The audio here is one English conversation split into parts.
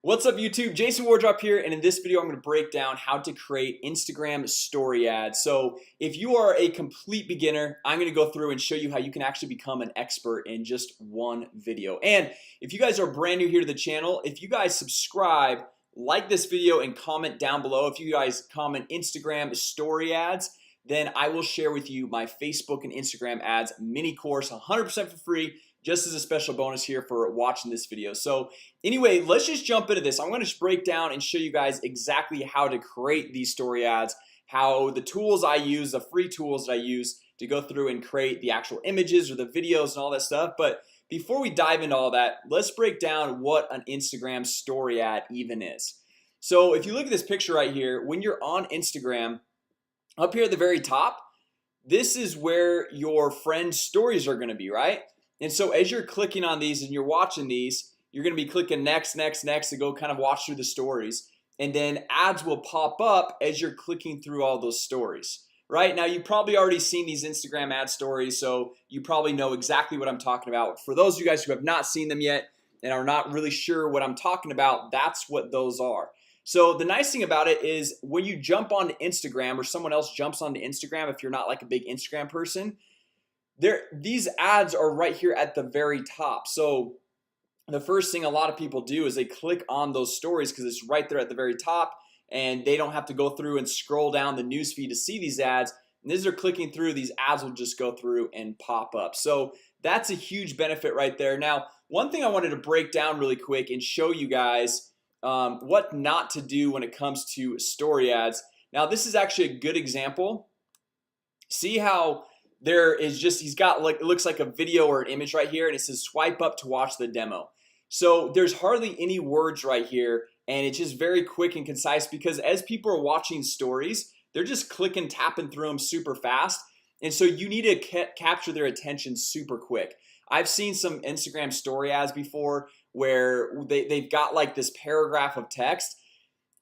What's up YouTube? Jason Wardrop here, and in this video I'm going to break down how to create Instagram story ads. So if you are a complete beginner, I'm going to go through and show you how you can actually become an expert in just one video. And if you guys are brand new here to the channel, if you guys subscribe, like this video, and comment down below, if you guys comment Instagram story ads, then I will share with you my Facebook and Instagram ads mini course 100% for free, just as a special bonus here for watching this video. So anyway, let's just jump into this. I'm going to break down and show you guys exactly how to create these story ads, how the tools I use, the free tools that I use to go through and create the actual images or the videos and all that stuff. But before we dive into all that, let's break down what an Instagram story ad even is. So if you look at this picture right here, when you're on Instagram, up here at the very top, this is where your friends' stories are going to be, right? And so as you're clicking on these and you're watching these, you're gonna be clicking next to go kind of watch through the stories, and then ads will pop up as you're clicking through all those stories. Right now, you've probably already seen these Instagram ad stories, so you probably know exactly what I'm talking about. For those of you guys who have not seen them yet and are not really sure what I'm talking about, that's what those are. So the nice thing about it is when you jump onto Instagram or someone else jumps onto Instagram, if you're not like a big Instagram person, these ads are right here at the very top. So the first thing a lot of people do is they click on those stories because it's right there at the very top, and they don't have to go through and scroll down the newsfeed to see these ads. And as they're clicking through, these ads will just go through and pop up. So that's a huge benefit right there. Now, one thing I wanted to break down really quick and show you guys what not to do when it comes to story ads. Now, this is actually a good example. See how there is just, he's got like, it looks like a video or an image right here, and it says swipe up to watch the demo. So there's hardly any words right here, and it's just very quick and concise because as people are watching stories, they're just clicking, tapping through them super fast. And so you need to capture their attention super quick. I've seen some Instagram story ads before where they've got like this paragraph of text,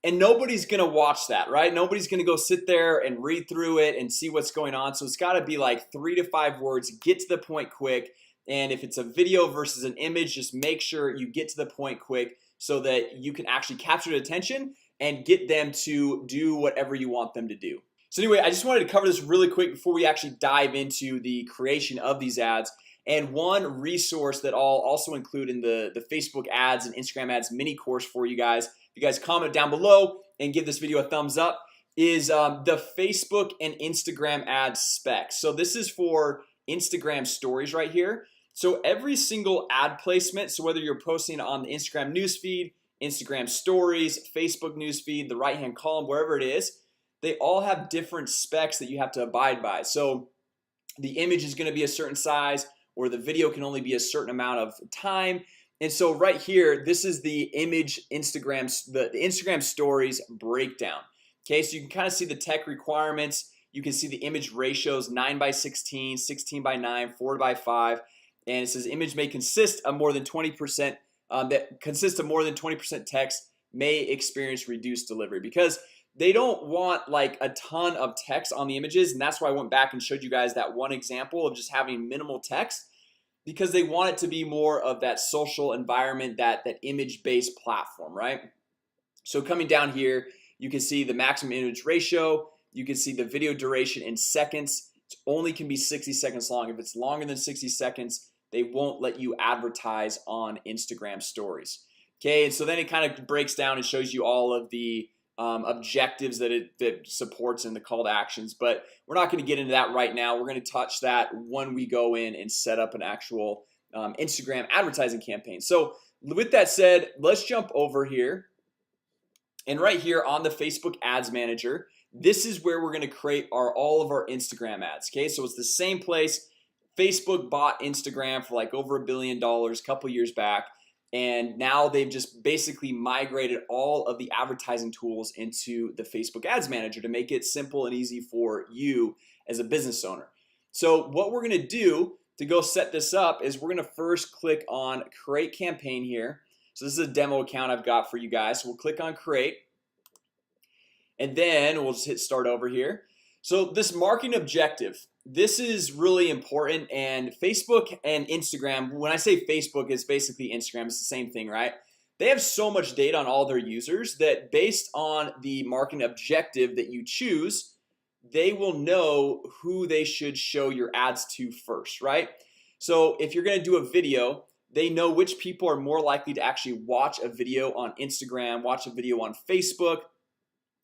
and nobody's gonna watch that, right? Nobody's gonna go sit there and read through it and see what's going on. So it's got to be like 3 to 5 words, get to the point quick. And if it's a video versus an image, just make sure you get to the point quick so that you can actually capture their attention and get them to do whatever you want them to do. So anyway, I just wanted to cover this really quick before we actually dive into the creation of these ads. And one resource that I'll also include in the Facebook ads and Instagram ads mini course for you guys, if you guys comment down below and give this video a thumbs up, is the Facebook and Instagram ad specs. So this is for Instagram stories right here. So every single ad placement, so whether you're posting on the Instagram newsfeed, Instagram stories, Facebook newsfeed, the right hand column, wherever it is, they all have different specs that you have to abide by. So the image is going to be a certain size, or the video can only be a certain amount of time. And so right here, this is the image Instagram, the Instagram stories breakdown. Okay, so you can kind of see the tech requirements. You can see the image ratios 9:16, 16:9, 4:5. And it says image may consist of more than 20% that consists of more than 20% text may experience reduced delivery, because they don't want like a ton of text on the images. And that's why I went back and showed you guys that one example of just having minimal text, because they want it to be more of that social environment, that image-based platform, right? So coming down here, you can see the maximum image ratio. You can see the video duration in seconds. It only can be 60 seconds long. If it's longer than 60 seconds, they won't let you advertise on Instagram stories. Okay, and so then it kind of breaks down and shows you all of the objectives that it supports in the call to actions, but we're not going to get into that right now. We're going to touch that when we go in and set up an actual Instagram advertising campaign. So with that said, let's jump over here, and right here on the Facebook Ads Manager, this is where we're going to create all of our Instagram ads. Okay, so it's the same place. Facebook bought Instagram for like over $1 billion a couple years back, and now they've just basically migrated all of the advertising tools into the Facebook Ads Manager to make it simple and easy for you as a business owner. So what we're gonna do to go set this up is we're gonna first click on create campaign here. So this is a demo account I've got for you guys. So we'll click on create, and then we'll just hit start over here. So this marketing objective, this is really important. And Facebook and Instagram, when I say Facebook, it's basically Instagram. It's the same thing, right? they have so much data on all their users that based on the marketing objective that you choose, they will know who they should show your ads to first, right? So if you're gonna do a video, they know which people are more likely to actually watch a video on Instagram, watch a video on Facebook.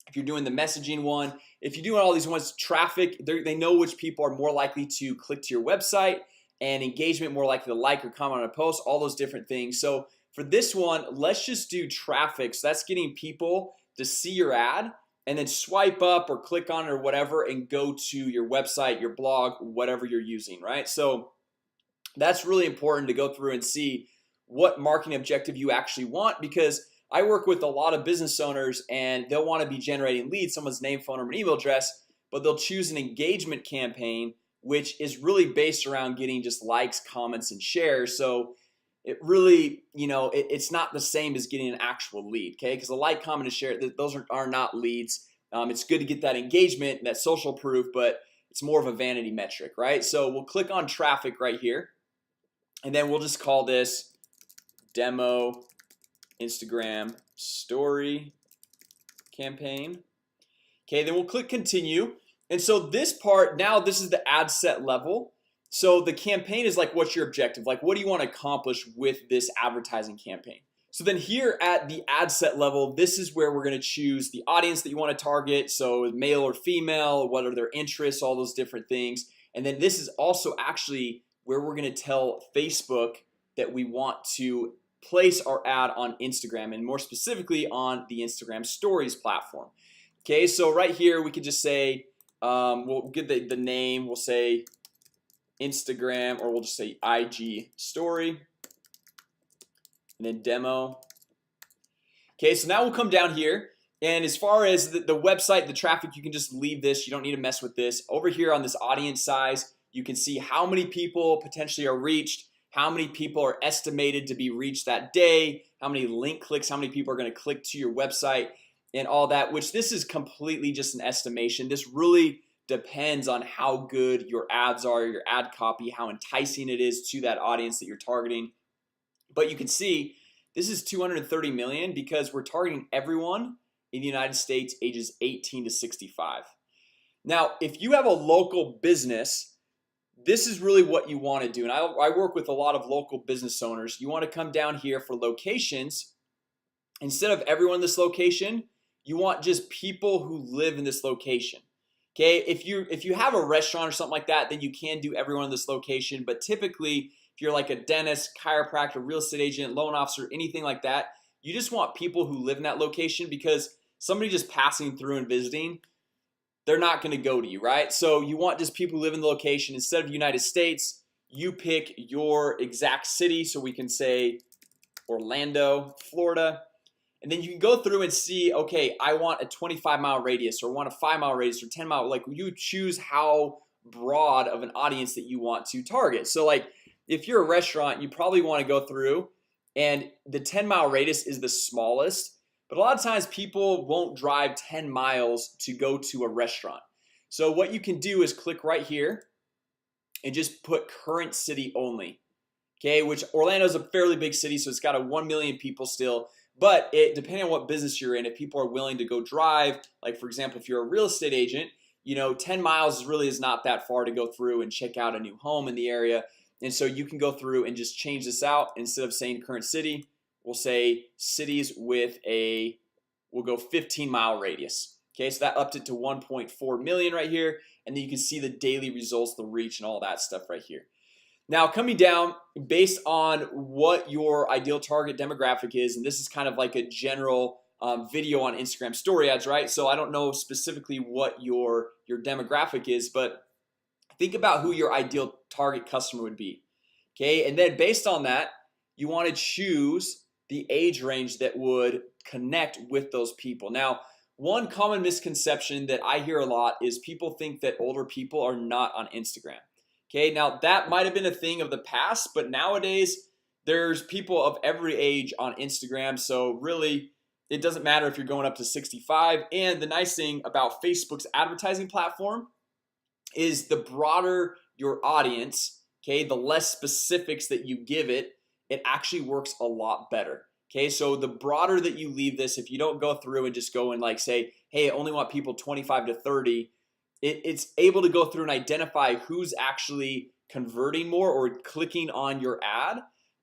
If you're doing the messaging one, if you're doing all these ones, traffic, they know which people are more likely to click to your website, and engagement more likely to like or comment on a post, all those different things. So for this one, let's just do traffic. So that's getting people to see your ad and then swipe up or click on it or whatever and go to your website, your blog, whatever you're using, right? So that's really important to go through and see what marketing objective you actually want, because I work with a lot of business owners and they'll want to be generating leads, someone's name, phone number, and email address, but they'll choose an engagement campaign which is really based around getting just likes, comments, and shares. So it really, it's not the same as getting an actual lead, okay? Because a like, comment, and share, those are not leads. It's good to get that engagement, that social proof, but it's more of a vanity metric, right? So we'll click on traffic right here, and then we'll just call this demo Instagram story campaign. Okay, then we'll click continue. And so this part, now this is the ad set level. So the campaign is like, what's your objective? Like, what do you want to accomplish with this advertising campaign? So then here at the ad set level, this is where we're going to choose the audience that you want to target. So male or female, what are their interests, all those different things. And then this is also actually where we're going to tell Facebook that we want to place our ad on Instagram, and more specifically on the Instagram stories platform. Okay, so right here we could just say we'll get the name, we'll say Instagram, or we'll just say IG story, and then demo. Okay, so now we'll come down here, and as far as the website, the traffic, you can just leave this. You don't need to mess with this. Over here on this audience size, you can see how many people potentially are reached, how many people are estimated to be reached that day, how many link clicks, how many people are going to click to your website, and all that, which this is completely just an estimation. This really depends on how good your ads are, your ad copy, how enticing it is to that audience that you're targeting. But you can see this is 230 million because we're targeting everyone in the United States ages 18 to 65. Now, if you have a local business, this is really what you want to do. And I work with a lot of local business owners. You want to come down here for locations. Instead of everyone in this location, you want just people who live in this location. Okay, if you have a restaurant or something like that, then you can do everyone in this location. But typically, if you're like a dentist, chiropractor, real estate agent, loan officer, anything like that, you just want people who live in that location, because somebody just passing through and visiting, they're not going to go to you, right? So you want just people who live in the location. Instead of United States, you pick your exact city. So we can say Orlando, Florida. And then you can go through and see, okay, I want a 25-mile radius, or want a 5-mile radius, or 10-mile. Like, you choose how broad of an audience that you want to target. So like, if you're a restaurant, you probably want to go through, and the 10-mile radius is the smallest. But a lot of times people won't drive 10 miles to go to a restaurant. So what you can do is click right here and just put current city only. Okay, which Orlando is a fairly big city, so it's got a 1 million people still. But depending on what business you're in, if people are willing to go drive, like for example, if you're a real estate agent, 10 miles really is not that far to go through and check out a new home in the area. And so you can go through and just change this out. Instead of saying current city, we'll say cities with we'll go 15-mile radius. Okay, so that upped it to 1.4 million right here. And then you can see the daily results, the reach, and all that stuff right here. Now coming down, based on what your ideal target demographic is, and this is kind of like a general video on Instagram story ads, right? So I don't know specifically what your demographic is, but think about who your ideal target customer would be. Okay, and then based on that, you want to choose the age range that would connect with those people. Now, one common misconception that I hear a lot is people think that older people are not on Instagram. Okay, now that might have been a thing of the past, but nowadays there's people of every age on Instagram. So really, it doesn't matter if you're going up to 65. And the nice thing about Facebook's advertising platform is the broader your audience, okay, the less specifics that you give it, it actually works a lot better. Okay, so the broader that you leave this, if you don't go through and just go and like say, hey, I only want people 25 to 30, it's able to go through and identify who's actually converting more or clicking on your ad.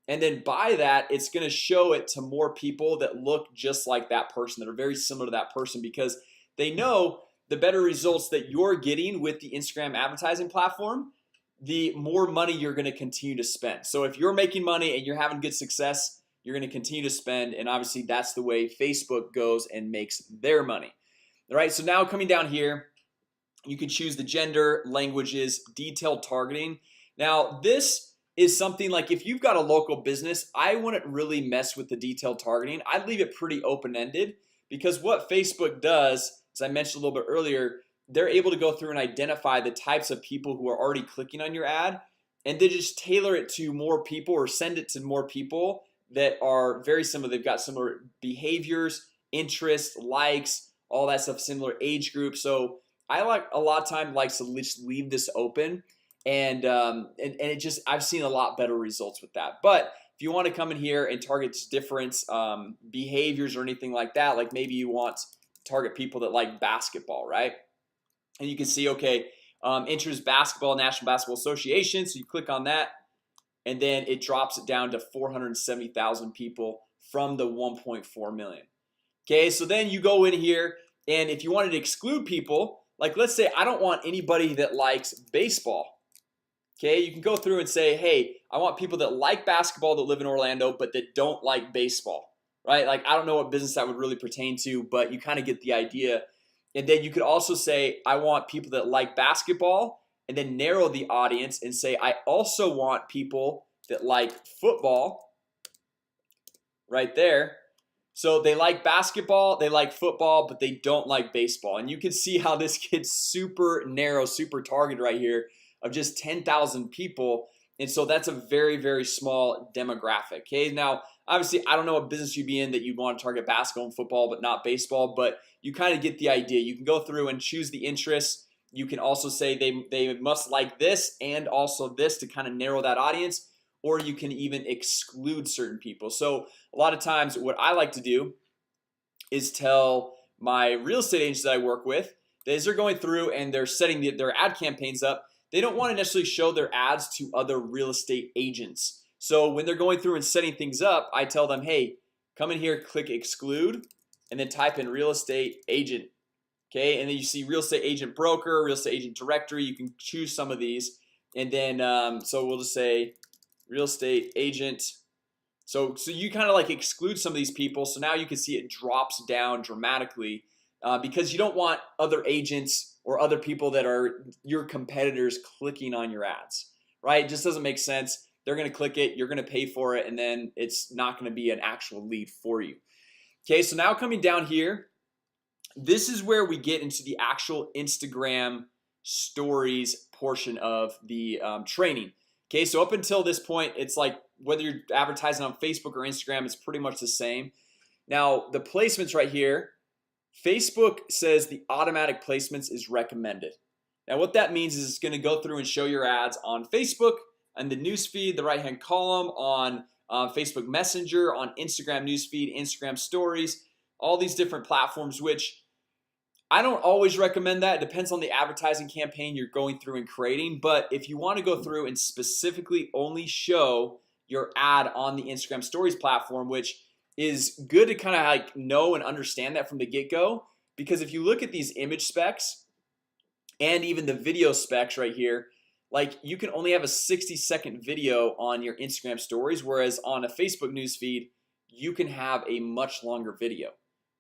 And then by that, it's going to show it to more people that look just like that person, that are very similar to that person, because they know the better results that you're getting with the Instagram advertising platform, the more money you're going to continue to spend. So if you're making money and you're having good success, you're going to continue to spend. And obviously that's the way Facebook goes and makes their money. All right, so now coming down here, you can choose the gender, languages, detailed targeting. Now this is something like if you've got a local business, I wouldn't really mess with the detailed targeting. I'd leave it pretty open-ended, because what Facebook does, as I mentioned a little bit earlier, they're able to go through and identify the types of people who are already clicking on your ad, and they just tailor it to more people or send it to more people that are very similar. They've got similar behaviors, interests, likes, all that stuff, similar age group. So I like a lot of time likes to just leave this open, and it just, I've seen a lot better results with that. But if you want to come in here and target different behaviors or anything like that, like maybe you want to target people that like basketball, right? And you can see, okay, interest basketball, National Basketball Association. So you click on that, and then it drops it down to 470,000 people from the 1.4 million. Okay, so then you go in here, and if you wanted to exclude people, like let's say I don't want anybody that likes baseball. Okay, you can go through and say, hey, I want people that like basketball that live in Orlando but that don't like baseball, right? Like I don't know what business that would really pertain to, but you kind of get the idea. And then you could also say I want people that like basketball, and then narrow the audience and say I also want people that like football. Right there. So they like basketball, they like football, but they don't like baseball. And you can see how this gets super narrow, super targeted right here of just 10,000 people. And so that's a very, very small demographic. Okay, now obviously I don't know what business you'd be in that you'd want to target basketball and football but not baseball, but you kind of get the idea. You can go through and choose the interests. You can also say they must like this and also this to kind of narrow that audience, or you can even exclude certain people. So a lot of times what I like to do is tell my real estate agents that I work with that as they're going through and they're setting their ad campaigns up, they don't want to necessarily show their ads to other real estate agents. So when they're going through and setting things up, I tell them, hey, come in here, click exclude, and then type in real estate agent. Okay, and then you see real estate agent broker, real estate agent directory. You can choose some of these, and then so we'll just say real estate agent. So you kind of like exclude some of these people. So now you can see it drops down dramatically because you don't want other agents or other people that are your competitors clicking on your ads, right? It just doesn't make sense. They're gonna click it, you're gonna pay for it, and then it's not gonna be an actual lead for you. Okay, so now coming down here, this is where we get into the actual Instagram stories portion of the training. Okay, so up until this point, it's like whether you're advertising on Facebook or Instagram, it's pretty much the same. Now the placements right here, Facebook says the automatic placements is recommended. Now what that means is it's going to go through and show your ads on Facebook and the newsfeed, the right hand column, on Facebook Messenger, on Instagram newsfeed, Instagram stories, all these different platforms, which I don't always recommend that. It depends on the advertising campaign you're going through and creating. But if you want to go through and specifically only show your ad on the Instagram stories platform, which is good to kind of like know and understand that from the get-go, because if you look at these image specs and even the video specs right here, like you can only have a 60-second video on your Instagram stories, whereas on a Facebook newsfeed you can have a much longer video,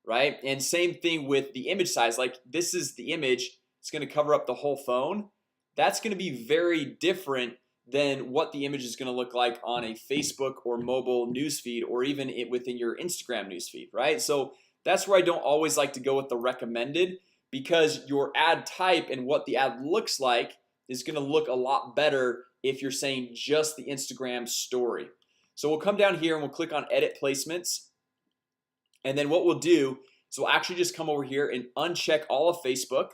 right? And same thing with the image size. Like this is the image, it's going to cover up the whole phone. That's going to be very different than what the image is going to look like on a Facebook or mobile newsfeed, or even within your Instagram newsfeed, right? So that's where I don't always like to go with the recommended, because your ad type and what the ad looks like is going to look a lot better if you're saying just the Instagram story. So we'll come down here and we'll click on edit placements, and then what we'll do is we'll actually just come over here and uncheck all of Facebook.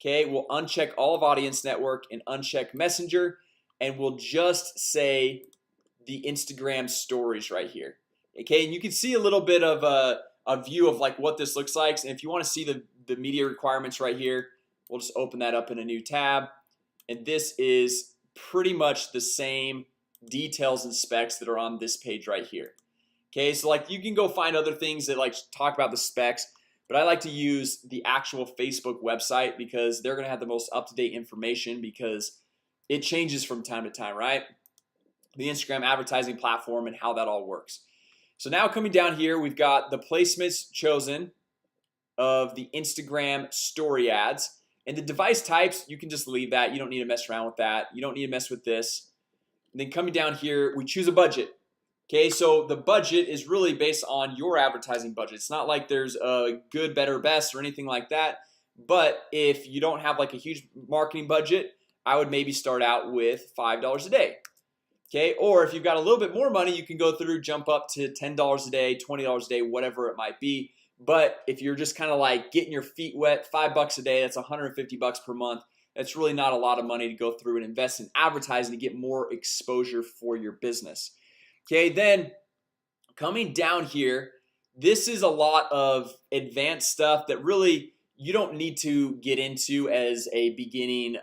Okay, we'll uncheck all of Audience Network and uncheck Messenger, and we'll just say the Instagram stories right here. Okay, and you can see a little bit of a view of like what this looks like. And if you want to see the media requirements right here, we'll just open that up in a new tab. And this is pretty much the same details and specs that are on this page right here. Okay, so like you can go find other things that like talk about the specs, but I like to use the actual Facebook website because they're gonna have the most up-to-date information because it changes from time to time, right? The Instagram advertising platform and how that all works. So now coming down here, we've got the placements chosen of the Instagram story ads, and the device types you can just leave that. You don't need to mess around with that. You don't need to mess with this. And then coming down here, we choose a budget. Okay, so the budget is really based on your advertising budget. It's not like there's a good, better, best or anything like that. But if you don't have like a huge marketing budget, I would maybe start out with $5 a day. Okay, or if you've got a little bit more money, you can go through, jump up to $10 a day, $20 a day, whatever it might be. But if you're just kind of like getting your feet wet, $5 a day, that's 150 bucks per month. That's really not a lot of money to go through and invest in advertising to get more exposure for your business. Okay, then coming down here, this is a lot of advanced stuff that really you don't need to get into as a beginning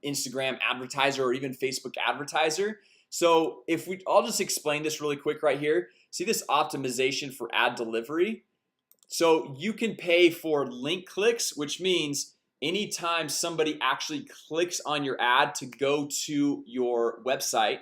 Instagram advertiser or even Facebook advertiser. So if I'll just explain this really quick right here. See this optimization for ad delivery? So you can pay for link clicks, which means anytime somebody actually clicks on your ad to go to your website,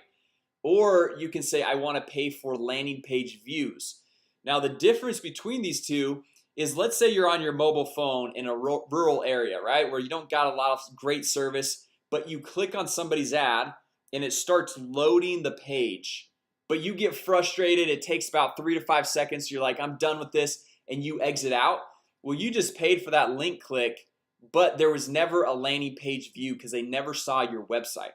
or you can say I want to pay for landing page views. Now the difference between these two is, let's say you're on your mobile phone in a rural area, right, where you don't got a lot of great service, but you click on somebody's ad and it starts loading the page, but you get frustrated. It takes about 3 to 5 seconds. You're like, I'm done with this, and you exit out. Well, you just paid for that link click, but there was never a landing page view because they never saw your website.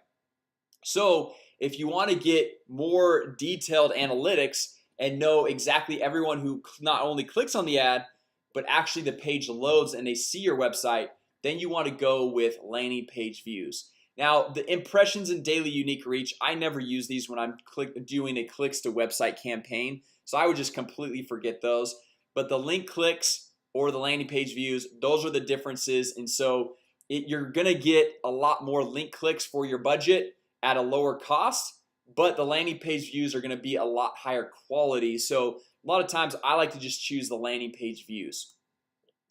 So if you want to get more detailed analytics and know exactly everyone who not only clicks on the ad, but actually the page loads and they see your website, then you want to go with landing page views. Now the impressions and daily unique reach, I never use these when I'm doing a clicks to website campaign, so I would just completely forget those. But the link clicks or the landing page views, those are the differences. And so you're gonna get a lot more link clicks for your budget at a lower cost, but the landing page views are going to be a lot higher quality. So a lot of times I like to just choose the landing page views.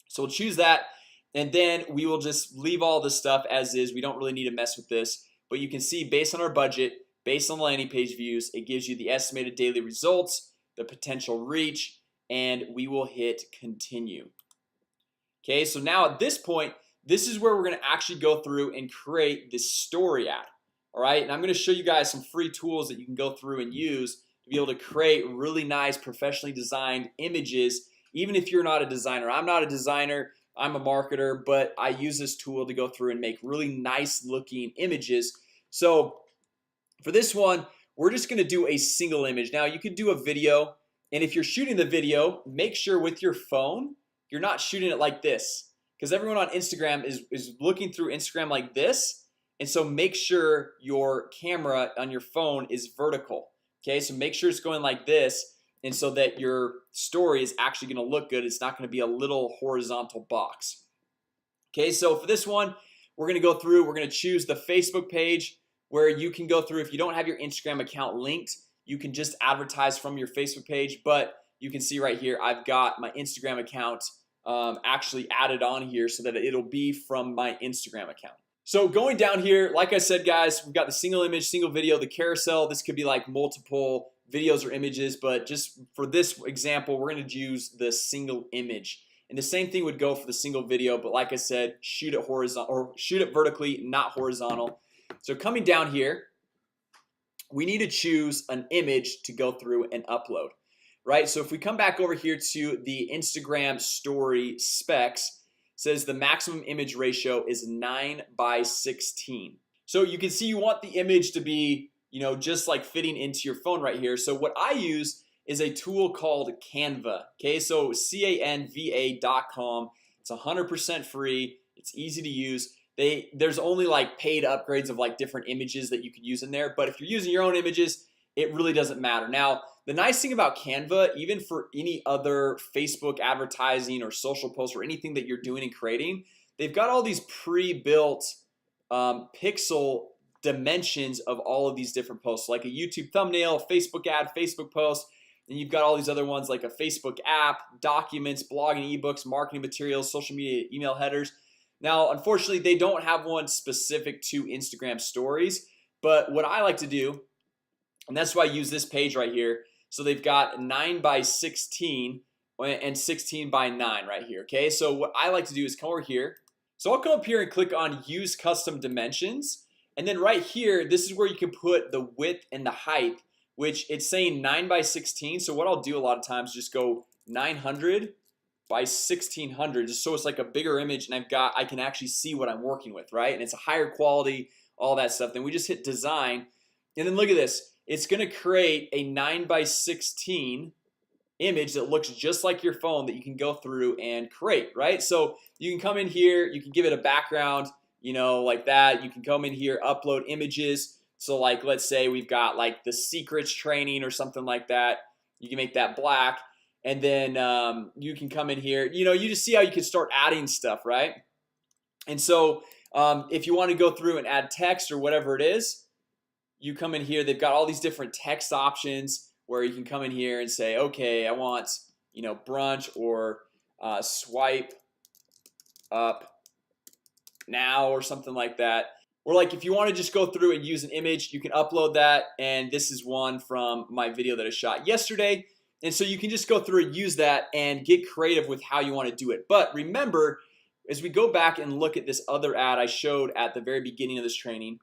So we'll choose that, and then we will just leave all this stuff as is. We don't really need to mess with this, but you can see based on our budget, based on the landing page views, it gives you the estimated daily results, the potential reach, and we will hit continue. Okay, so now at this point, this is where we're going to actually go through and create this story ad. All right, and I'm going to show you guys some free tools that you can go through and use to be able to create really nice professionally designed images. Even if you're not a designer, I'm not a designer, I'm a marketer, but I use this tool to go through and make really nice looking images. So for this one, we're just going to do a single image. Now you could do a video, and if you're shooting the video, make sure with your phone you're not shooting it like this, because everyone on Instagram is looking through Instagram like this. And so make sure your camera on your phone is vertical. Okay, so make sure it's going like this, and so that your story is actually going to look good. It's not going to be a little horizontal box. Okay, so for this one, we're going to go through, we're going to choose the Facebook page, where you can go through. If you don't have your Instagram account linked, you can just advertise from your Facebook page. But you can see right here, I've got my Instagram account actually added on here so that it'll be from my Instagram account. So going down here, like I said, guys, we've got the single image, single video, the carousel. This could be like multiple videos or images, but just for this example, we're going to use the single image. And the same thing would go for the single video, but like I said, shoot it horizontal or shoot it vertically, not horizontal. So coming down here, we need to choose an image to go through and upload, right? So if we come back over here to the Instagram story specs, says the maximum image ratio is 9:16. So you can see you want the image to be, just like fitting into your phone right here. So what I use is a tool called Canva. Okay, so canva.com. It's 100% free. It's easy to use. There's only like paid upgrades of like different images that you could use in there, but if you're using your own images, it really doesn't matter. Now, the nice thing about Canva, even for any other Facebook advertising or social posts or anything that you're doing and creating, they've got all these pre-built pixel dimensions of all of these different posts, like a YouTube thumbnail, Facebook ad, Facebook post. And you've got all these other ones like a Facebook app, documents, blogging, ebooks, marketing materials, social media, email headers. Now, unfortunately, they don't have one specific to Instagram stories. But what I like to do, and that's why I use this page right here. So they've got 9 by 16 and 16 by 9 right here. Okay, so what I like to do is come over here. So I'll come up here and click on use custom dimensions. And then right here, this is where you can put the width and the height, which it's saying 9 by 16. So what I'll do a lot of times is just go 900 by 1600, just so it's like a bigger image and I can actually see what I'm working with, right? And it's a higher quality, all that stuff. Then we just hit design, and then look at this. It's gonna create a 9 by 16 image that looks just like your phone that you can go through and create, right? So you can come in here, you can give it a background, you know, like that. You can come in here, upload images. So like, let's say we've got like the secrets training or something like that. You can make that black, and then you can come in here, you know, you just see how you can start adding stuff, right? And so if you want to go through and add text or whatever it is, you come in here. They've got all these different text options where you can come in here and say, okay, I want, you know, brunch or swipe up now or something like that. Or like if you want to just go through and use an image, you can upload that. And this is one from my video that I shot yesterday. And so you can just go through and use that and get creative with how you want to do it. But remember, as we go back and look at this other ad I showed at the very beginning of this training,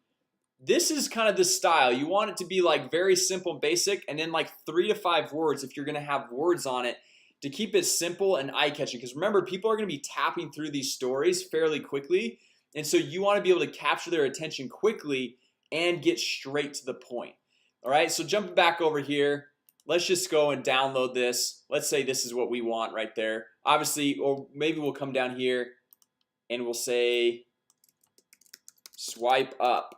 this is kind of the style. You want it to be like very simple, basic, and then like 3 to 5 words if you're gonna have words on it, to keep it simple and eye-catching. Because remember, people are gonna be tapping through these stories fairly quickly, and so you want to be able to capture their attention quickly and get straight to the point. All right, so jumping back over here, let's just go and download this. Let's say this is what we want right there. Obviously, or maybe we'll come down here and we'll say swipe up.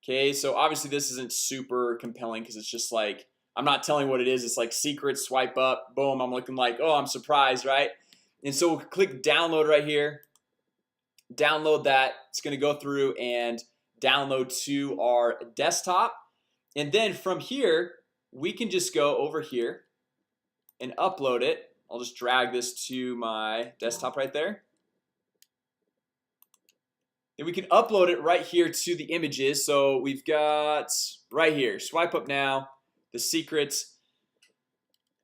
Okay, so obviously this isn't super compelling because it's just like, I'm not telling what it is. It's like secret, swipe up, boom. I'm looking like, oh, I'm surprised, right? And so we'll click download right here. Download that. It's going to go through and download to our desktop. And then from here, we can just go over here and upload it. I'll just drag this to my desktop right there. And we can upload it right here to the images. So we've got right here, swipe up now, the secrets,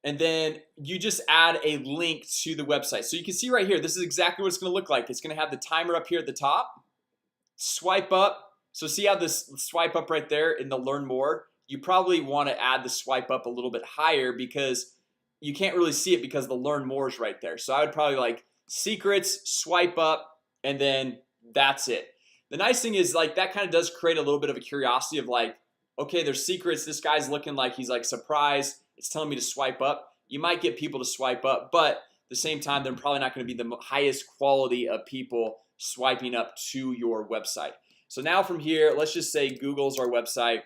and then you just add a link to the website. So you can see right here, this is exactly what it's going to look like. It's going to have the timer up here at the top. Swipe up. So see how this swipe up right there in the learn more? You probably want to add the swipe up a little bit higher because you can't really see it because the learn more is right there. So I would probably like secrets, swipe up, and then that's it. The nice thing is like that kind of does create a little bit of a curiosity of like, okay, there's secrets. This guy's looking like he's like surprised. It's telling me to swipe up. You might get people to swipe up, but at the same time, they're probably not going to be the highest quality of people swiping up to your website. So now from here, let's just say Google's our website.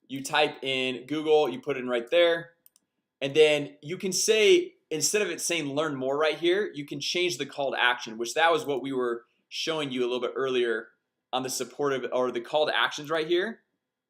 You type in Google, you put it in right there, and then you can say, instead of it saying learn more right here, you can change the call to action, which that was what we were showing you a little bit earlier on the supportive or the call to actions right here.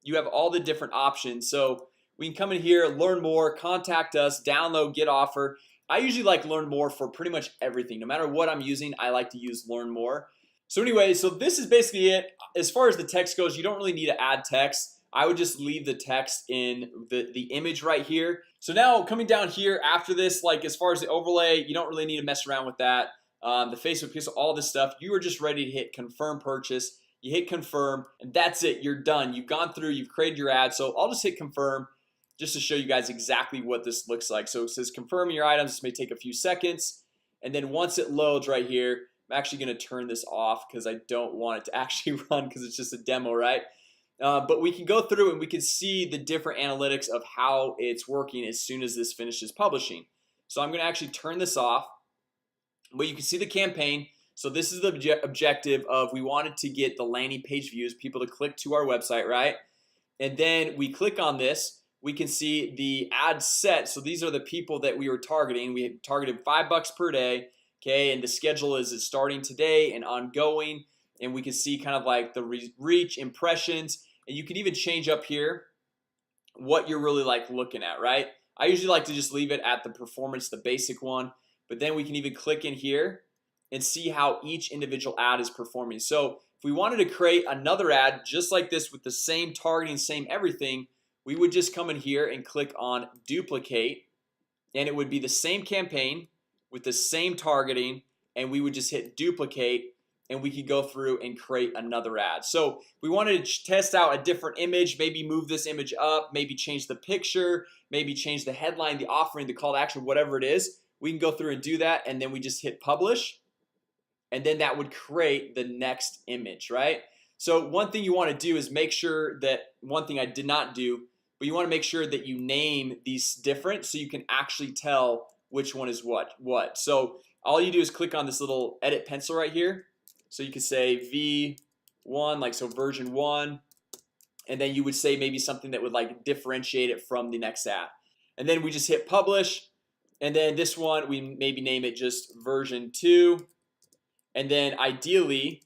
You have all the different options. So we can come in here, learn more, contact us, download, get offer. I usually like learn more for pretty much everything. No matter what I'm using, I like to use learn more. So anyway, so this is basically it. As far as the text goes, you don't really need to add text. I would just leave the text in the image right here. So now coming down here after this, like as far as the overlay, you don't really need to mess around with that. The Facebook pixel, all this stuff, you are just ready to hit confirm purchase. You hit confirm and that's it. You're done. You've gone through, you've created your ad. So I'll just hit confirm just to show you guys exactly what this looks like. So it says confirm your items. This may take a few seconds, and then once it loads right here, I'm actually going to turn this off because I don't want it to actually run because it's just a demo, right? But we can go through and we can see the different analytics of how it's working as soon as this finishes publishing. So I'm going to actually turn this off, but you can see the campaign. So this is the objective of, we wanted to get the landing page views, people to click to our website, right? and then we click on this, we can see the ad set. So these are the people that we were targeting. We had targeted $5 per day. Okay, and the schedule is starting today and ongoing, and we can see kind of like the reach, impressions, and you can even change up here what you're really like looking at, right? I usually like to just leave it at the performance, the basic one, but then we can even click in here and see how each individual ad is performing. So if we wanted to create another ad just like this with the same targeting, same everything, we would just come in here and click on duplicate, and it would be the same campaign with the same targeting, and we would just hit duplicate, and we could go through and create another ad. So we wanted to test out a different image, maybe move this image up, maybe change the picture, maybe change the headline, the offering, the call to action, whatever it is. We can go through and do that, and then we just hit publish, and then that would create the next image, right? So one thing you want to do is make sure that, one thing I did not do, but you want to make sure that you name these different so you can actually tell which one is what. So all you do is click on this little edit pencil right here. So you could say V1, like so version 1, and then you would say maybe something that would like differentiate it from the next ad, and then we just hit publish, and then this one we maybe name it just version 2, and then ideally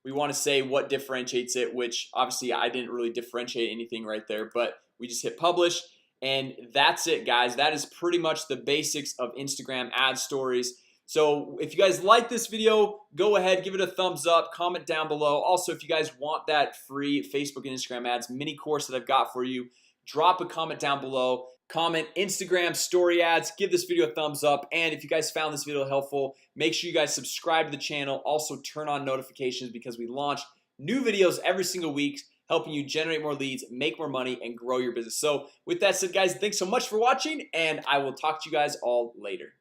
we want to say what differentiates it, which obviously I didn't really differentiate anything right there, but we just hit publish, and that's it, guys. That is pretty much the basics of Instagram ad stories. So if you guys like this video, go ahead, give it a thumbs up, comment down below. Also, if you guys want that free Facebook and Instagram ads mini course that I've got for you, drop a comment down below. Comment Instagram story ads, give this video a thumbs up, and if you guys found this video helpful, make sure you guys subscribe to the channel. Also turn on notifications because we launch new videos every single week, helping you generate more leads, make more money, and grow your business. So with that said, guys, thanks so much for watching, and I will talk to you guys all later.